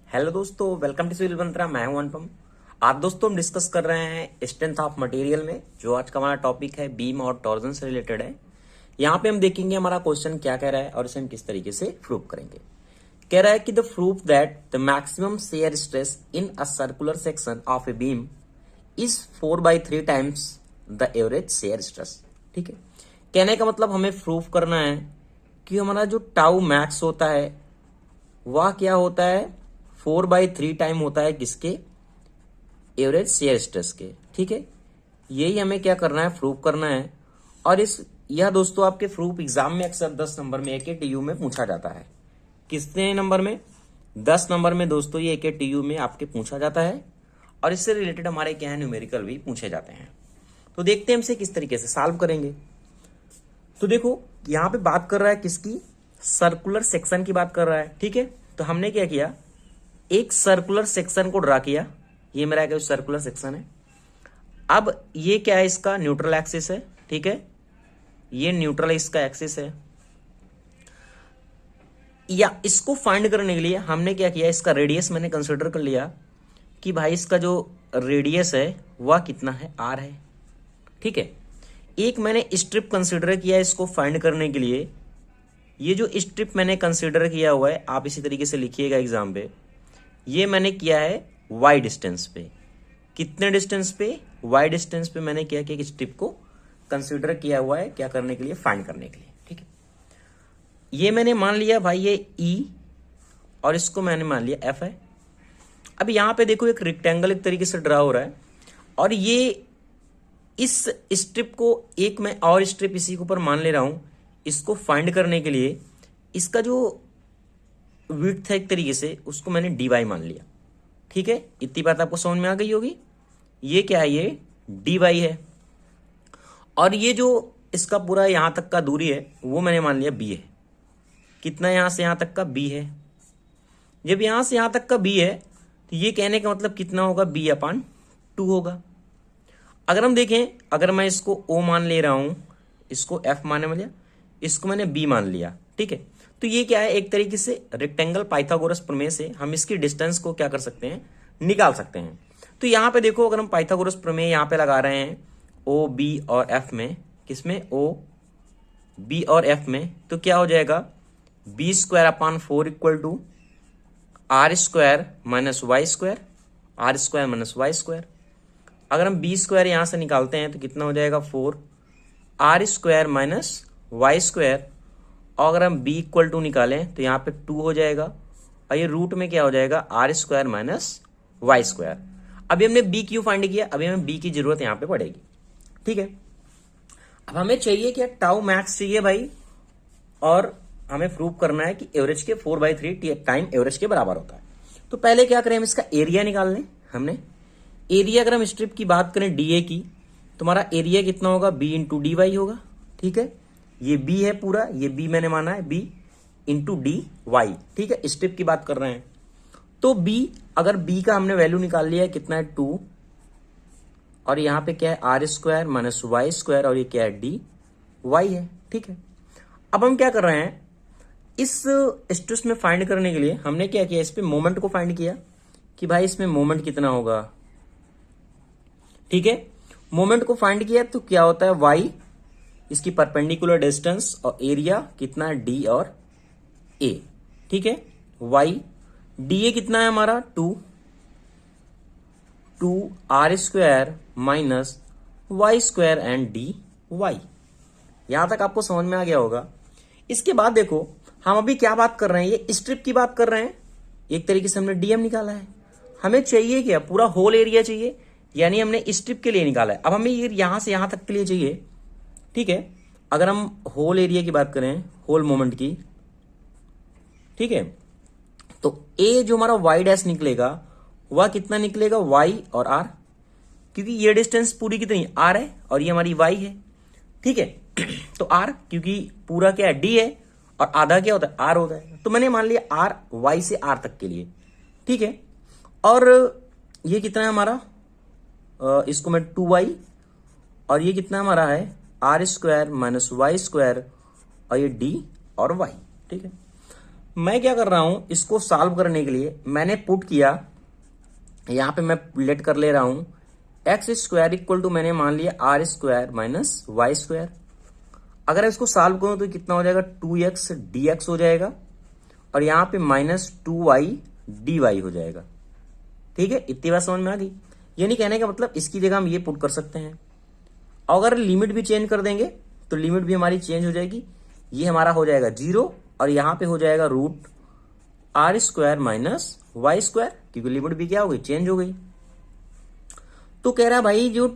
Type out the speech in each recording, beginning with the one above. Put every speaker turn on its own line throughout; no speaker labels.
Hello दोस्तों, welcome to civil मंत्रा। मैं हूं अनुपम। आज दोस्तों हम डिस्कस कर रहे हैं स्ट्रेंथ ऑफ मटेरियल में, जो आज का हमारा टॉपिक है बीम और टॉर्जन से रिलेटेड है। यहाँ पे हम देखेंगे हमारा क्वेश्चन क्या कह रहा है और इसे हम किस तरीके से प्रूव करेंगे। कह रहा है कि the proof that the maximum shear stress in a circular section of a beam is 4/3 times the average shear stress. ठीक है, कहने का मतलब हमें प्रूफ करना है कि हमारा जो टाउ मैक्स होता है वह क्या होता है, 4/3 टाइम होता है किसके, एवरेज शेयर स्ट्रेस के। ठीक है, यही हमें क्या करना है, प्रूफ करना है। और यह दोस्तों आपके प्रूफ एग्जाम में अक्सर 10 नंबर में AKTU में पूछा जाता है। कितने नंबर में? 10 नंबर में दोस्तों ये AKTU में आपके पूछा जाता है। और इससे रिलेटेड हमारे क्या है, न्यूमेरिकल भी पूछे जाते हैं। तो देखते हैं हम इसे किस तरीके से सॉल्व करेंगे। तो देखो यहां पे बात कर रहा है किसकी, सर्कुलर सेक्शन की बात कर रहा है। ठीक है, तो हमने क्या किया, एक सर्कुलर सेक्शन को ड्रा किया। ये मेरा क्या सर्कुलर सेक्शन है। अब ये क्या है, इसका न्यूट्रल एक्सिस है। ठीक है, ये न्यूट्रल इसका एक्सिस है। या इसको फाइंड करने के लिए हमने क्या किया, इसका रेडियस मैंने कंसिडर कर लिया कि भाई इसका जो रेडियस है वह कितना है, R है। ठीक है, एक मैंने स्ट्रिप कंसिडर किया इसको फाइंड करने के लिए। ये जो स्ट्रिप मैंने कंसिडर किया हुआ है, आप इसी तरीके से लिखिएगा एग्जाम पे। ये मैंने किया है y डिस्टेंस पे। कितने डिस्टेंस पे? y डिस्टेंस पे मैंने क्या किया, एक स्ट्रिप को कंसिडर किया हुआ है, क्या करने के लिए, फाइंड करने के लिए। ठीक है, ये मैंने मान लिया भाई ये E और इसको मैंने मान लिया F है। अब यहां पे देखो एक रेक्टेंगल एक तरीके से ड्रा हो रहा है और ये इस स्ट्रिप को एक मैं और स्ट्रिप इसी के ऊपर मान ले रहा हूं। इसको फाइंड करने के लिए इसका जो विड्थ है एक तरीके से, उसको मैंने dy मान लिया। ठीक है, इतनी बात आपको समझ में आ गई होगी। ये क्या है, ये dy है। और ये जो इसका पूरा यहां तक का दूरी है वो मैंने मान लिया b है। कितना, यहां से यहां तक का b है। जब यहां से यहां तक का b है तो ये कहने का मतलब कितना होगा, b/2 होगा। अगर हम देखें, अगर मैं इसको o मान ले रहा हूं, इसको f माने लिया, इसको मैंने b मान लिया। ठीक है, तो ये क्या है, एक तरीके से रेक्टेंगल पाइथागोरस प्रमेय से हम इसकी डिस्टेंस को क्या कर सकते हैं, निकाल सकते हैं। तो यहां पे देखो, अगर हम पाइथागोरस प्रमेय यहां पे लगा रहे हैं O B और F में, किसमें, O B और F में, तो क्या हो जाएगा, b² equal to R² minus Y², R² minus Y²। अगर हम b² यहां से निकालते हैं तो कितना हो जाएगा, 4R² माइनस Y²। और अगर हम b=2 निकालें तो यहाँ पे 2 हो जाएगा और ये रूट में क्या हो जाएगा, R² माइनस Y²। अभी हमने b क्यों फाइंड किया, अभी हमें b की जरूरत यहाँ पे पड़ेगी। ठीक है, अब हमें चाहिए क्या, टाउ मैक्स चाहिए भाई। और हमें प्रूव करना है कि एवरेज के 4/3 टाइम एवरेज के बराबर होता है। तो पहले क्या करें, हम इसका एरिया निकाल लें। हमने एरिया, अगर हम स्ट्रिप की बात करें DA की, तो हमारा एरिया कितना होगा, b × dy होगा। ठीक है, ये b है पूरा, ये b मैंने माना है, b × dy। ठीक है, स्ट्रिप की बात कर रहे हैं तो b, अगर b का हमने वैल्यू निकाल लिया है, कितना है, 2। और यहाँ पे क्या है, R² माइनस Y² और ये क्या है, dy है। ठीक है, अब हम क्या कर रहे हैं, इस स्ट्रेस में फाइंड करने के लिए हमने क्या किया, इस पे मोमेंट को फाइंड किया कि भाई इसमें मोमेंट कितना होगा। ठीक है, मोमेंट को फाइंड किया तो क्या होता है, y इसकी परपेंडिकुलर डिस्टेंस और एरिया कितना है, d और a। ठीक है, y da कितना है हमारा, 2R² minus Y² and dy। यहां तक आपको समझ में आ गया होगा। इसके बाद देखो, हम अभी क्या बात कर रहे हैं, ये स्ट्रिप की बात कर रहे हैं। एक तरीके से हमने dm निकाला है। हमें चाहिए क्या, पूरा होल एरिया चाहिए, यानी हमने स्ट्रिप के लिए निकाला है। अब हमें ये यहां से यहां तक के लिए चाहिए। ठीक है, अगर हम होल एरिया की बात करें, होल मोमेंट की, ठीक है, तो A जो हमारा y' निकलेगा वह कितना निकलेगा, y और r, क्योंकि ये डिस्टेंस पूरी कितनी r है और ये हमारी y है। ठीक है, तो r क्योंकि पूरा क्या है, d है और आधा क्या होता है, r होता है, तो मैंने मान लिया r y से r तक के लिए। ठीक है, और ये कितना है हमारा, इसको मैं 2y, और ये कितना हमारा है, R² माइनस Y² और ये d और y। ठीक है, मैं क्या कर रहा हूं, इसको सॉल्व करने के लिए मैंने पुट किया, यहां पे मैं लेट कर ले रहा हूं एक्स स्क्वायर इक्वल टू मैंने मान लिया R square minus Y square. अगर इसको सॉल्व करूं तो कितना हो जाएगा, 2x dx हो जाएगा और यहां पे माइनस 2y dy हो जाएगा। ठीक है, इतनी बात समझ में आ गई। ये नहीं कहने का मतलब इसकी जगह हम ये पुट कर सकते हैं। अगर लिमिट भी चेंज कर देंगे तो लिमिट भी हमारी चेंज हो जाएगी, ये हमारा हो जाएगा 0 और यहां पे हो जाएगा root R square minus Y square, क्योंकि लिमिट भी क्या हो गई, चेंज हो गई। तो कह रहा भाई जो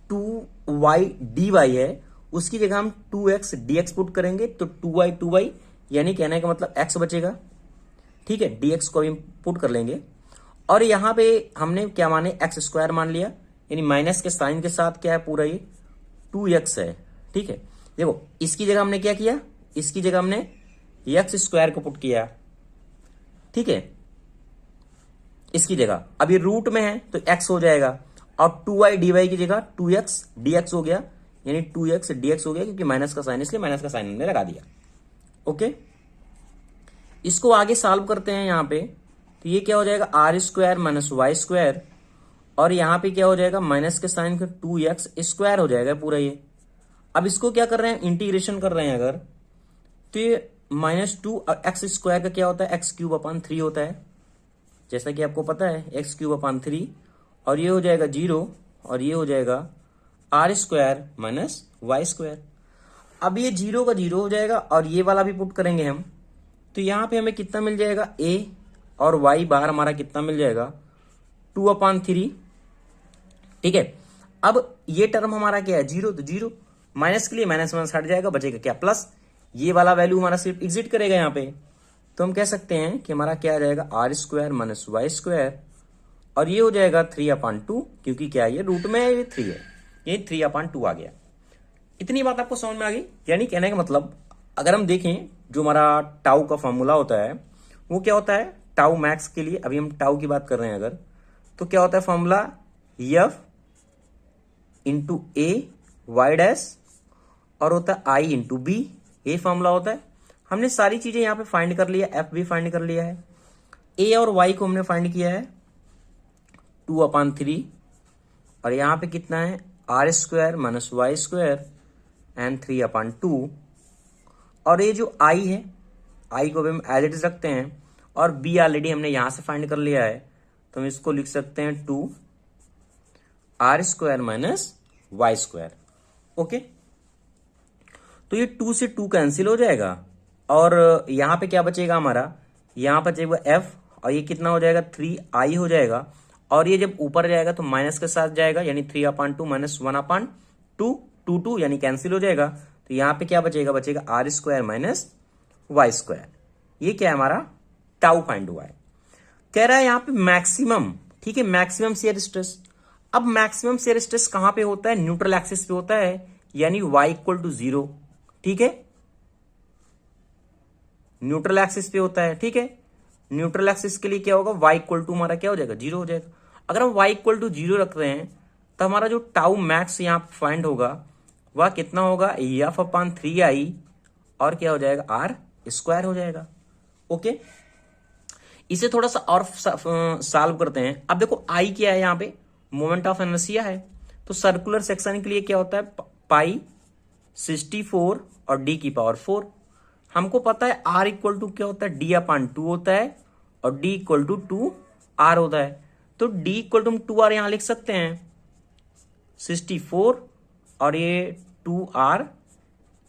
2y dy है उसकी जगह हम 2x dx पुट करेंगे तो 2y यानी कहने का मतलब x बचेगा। ठीक है, dx को हम पुट कर लेंगे और यहां पे हमने क्या माने, एक्स स्क्वायर मान लिया, यानी माइनस के साइन के साथ क्या है पूरा ये 2x है। ठीक है, देखो इसकी जगह हमने क्या किया, इसकी जगह हमने एक्स स्क्वायर को पुट किया। ठीक है, इसकी जगह अब ये रूट में है तो x हो जाएगा और 2y dy की जगह 2x dx हो गया, यानी 2x dx हो गया, क्योंकि माइनस का साइन, इसलिए माइनस का साइन हमने लगा दिया। ओके, इसको आगे सॉल्व करते हैं यहां पे, तो ये क्या हो जाएगा, R square minus Y square और यहां पे क्या हो जाएगा, माइनस के साइन का 2x स्क्वायर हो जाएगा पूरा ये। अब इसको क्या कर रहे हैं, इंटीग्रेशन कर रहे हैं अगर, तो ये माइनस 2x स्क्वायर का क्या होता है, एक्स क्यूब अपॉन 3 होता है, जैसा कि आपको पता है एक्स क्यूब अपॉन 3, और ये हो जाएगा 0 और ये हो जाएगा R square minus Y square. अब ये 0 का 0 हो जाएगा और ये वाला भी पुट करेंगे हम, तो यहां पे हमें कितना मिल जाएगा, a और y बाहर हमारा कितना मिल जाएगा, 2/3। ठीक है, अब ये टर्म हमारा क्या है, 0, तो 0 माइनस के लिए माइनस माइनस हट जाएगा, बचेगा क्या, प्लस। ये वाला वैल्यू हमारा सिर्फ एग्जिट करेगा यहाँ पे, तो हम कह सकते हैं कि हमारा क्या आ जाएगा, R square minus Y square और ये हो जाएगा 3/2, क्योंकि क्या है ये रूट में है, ये 3 है, ये 3/2 आ गया। इतनी बात आपको समझ में आ गई। यानी कहने का मतलब अगर हम देखें जो हमारा टाउ का फॉर्मूला होता है वो क्या होता है, टाउ मैक्स के लिए, अभी हम टाउ की बात कर रहे हैं अगर, तो क्या होता है फॉर्मूला, एफ इंटू ए वाई डैश और होता है आई इंटू बी, ये फॉर्मूला होता है। हमने सारी चीजें यहां पे फाइंड कर लिया, एफ भी फाइंड कर लिया है, ए और वाई को हमने फाइंड किया है 2/3 और यहां पे कितना है, R square minus Y square and 3/2 और ये जो आई है, आई को भी हम एज इट इज रखते हैं और बी ऑलरेडी हमने यहां से फाइंड कर लिया है, तो हम इसको लिख सकते हैं 2 R square minus Y square. Okay, तो ये 2 से 2 कैंसिल हो जाएगा और यहां पे क्या बचेगा हमारा, यहां पर बचेगा एफ और ये कितना हो जाएगा, 3i हो जाएगा और ये जब ऊपर जाएगा तो माइनस के साथ जाएगा, यानी 3/2 माइनस 1/2 2 यानी कैंसिल हो जाएगा। तो यहां पे क्या बचेगा, बचेगा R square minus Y square. ये क्या है, हमारा टाउ फाइंड हुआ है। कह रहा है यहां पे मैक्सिमम, ठीक है, मैक्सिमम शियर स्ट्रेस। अब मैक्सिमम शियर स्ट्रेस कहां पे होता है, न्यूट्रल एक्सिस पे होता है, यानी y = 0। ठीक है, न्यूट्रल एक्सिस पे होता है। ठीक है, न्यूट्रल एक्सिस के लिए क्या होगा, y = हमारा क्या हो जाएगा, 0 हो जाएगा। अगर हम y = 0 रख रहे हैं तो हमारा जो टाउ मैक्स यहां फाइंड होगा वह कितना होगा, f/3i और क्या हो जाएगा, आर स्क्वायर हो जाएगा। ओके, इसे थोड़ा सा और सॉल्व करते हैं। अब देखो आई क्या है, यहाँ पे मोमेंट ऑफ इनर्शिया है, तो सर्कुलर सेक्शन के लिए क्या होता है, पाई 64 और d की पावर 4। हमको पता है r = क्या होता है, d/2 होता है और d = 2r होता है, तो d = हम 2r यहां लिख सकते हैं, 64 और ये 2r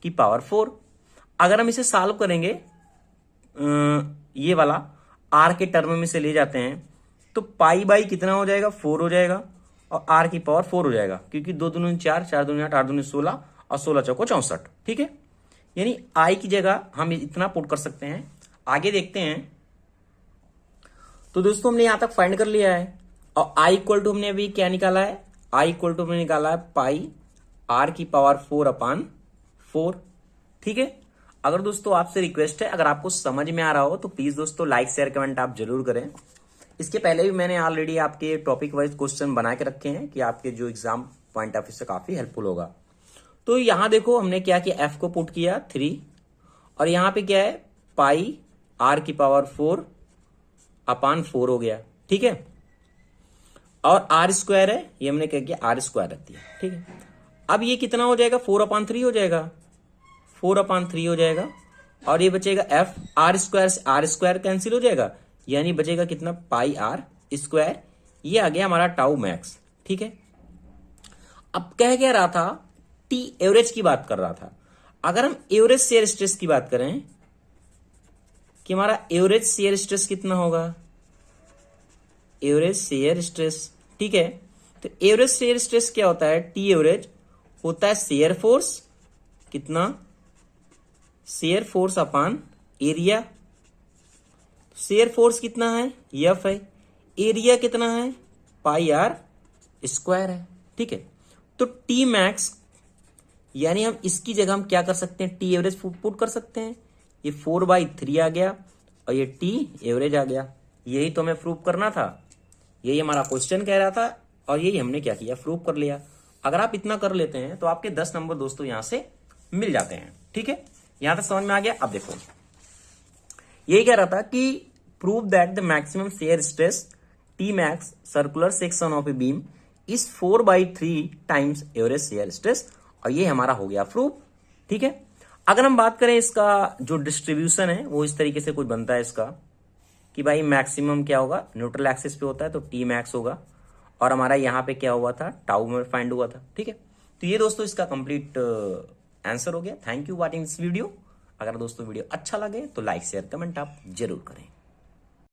की पावर 4। अगर हम इसे सॉल्व करेंगे, ये वाला r के टर्म में से ले जाते हैं तो पाई बाई कितना हो जाएगा, 4 हो जाएगा और r की पावर 4 हो जाएगा, क्योंकि 2 दूनी 4, 4 दूनी 8, 8 दूनी 16 और 16 चौको 64। ठीक है, यानी i की जगह हम इतना पुट कर सकते हैं। आगे देखते हैं, तो दोस्तों हमने यहां तक फाइंड कर लिया है और i = हमने अभी क्या निकाला है, i = हमने निकाला है पाई r की पावर 4/4। ठीक है, अगर दोस्तों आपसे रिक्वेस्ट है, अगर आपको समझ में आ रहा हो तो प्लीज दोस्तों लाइक शेयर कमेंट आप जरूर करें। इसके पहले भी मैंने ऑलरेडी आपके टॉपिक वाइज क्वेश्चन बना के रखे हैं कि आपके जो एग्जाम पॉइंट ऑफ व्यू से काफी हेल्पफुल होगा। तो यहां देखो हमने क्या किया, f को पुट किया 3 और यहां पे क्या है, पाई आर की पावर 4 अपान 4 हो गया, ठीक है। और आर स्क्वायर है, ये हमने क्या किया, आर स्क्वायर रख दिया, ठीक है। अब ये कितना हो जाएगा, 4/3 हो जाएगा, 4/3 हो जाएगा। और ये बचेगा एफ, आर स्क्वायर से आर स्क्वायर कैंसिल हो जाएगा, यानी बचेगा कितना, पाई आर स्क्वायर। ये आ गया हमारा टाउ मैक्स, ठीक है। अब कह क्या रहा था, टी एवरेज की बात कर रहा था। अगर हम एवरेज शेयर स्ट्रेस की बात करें कि हमारा एवरेज शेयर स्ट्रेस कितना होगा, एवरेज शेयर स्ट्रेस, ठीक है। तो एवरेज शेयर स्ट्रेस क्या होता है, टी एवरेज होता है शेयर फोर्स, कितना, शेयर फोर्स अपान एरिया। शेयर फोर्स कितना है, एफ है, एरिया कितना है, पाई आर स्क्वायर है, ठीक है। तो टी मैक्स यानी हम इसकी जगह हम क्या कर सकते हैं, टी एवरेज पुट कर सकते हैं। ये 4/3 आ गया और ये टी एवरेज आ गया। यही तो हमें प्रूव करना था, यही हमारा क्वेश्चन कह रहा था और यही हमने क्या किया, प्रूव कर लिया। अगर आप इतना कर लेते हैं तो आपके 10 नंबर दोस्तों यहां से मिल जाते हैं, ठीक है। यहां तक समझ में आ गया। अब देखो यही कह रहा था कि prove that the maximum shear stress T max circular section of a beam is 4/3 times average shear stress, और ये हमारा हो गया प्रूफ, ठीक है। अगर हम बात करें इसका जो डिस्ट्रीब्यूशन है वो इस तरीके से कुछ बनता है इसका कि भाई मैक्सिमम क्या होगा, न्यूट्रल एक्सिस पे होता है तो टी मैक्स होगा, और हमारा यहाँ पे क्या हुआ था, टाउ में फाइंड हुआ था, ठीक है। तो ये दोस्तों इसका कंप्लीट आंसर हो गया। Thank you watching this video. अगर दोस्तों वीडियो अच्छा लगे तो लाइक शेयर कमेंट आप जरूर करें।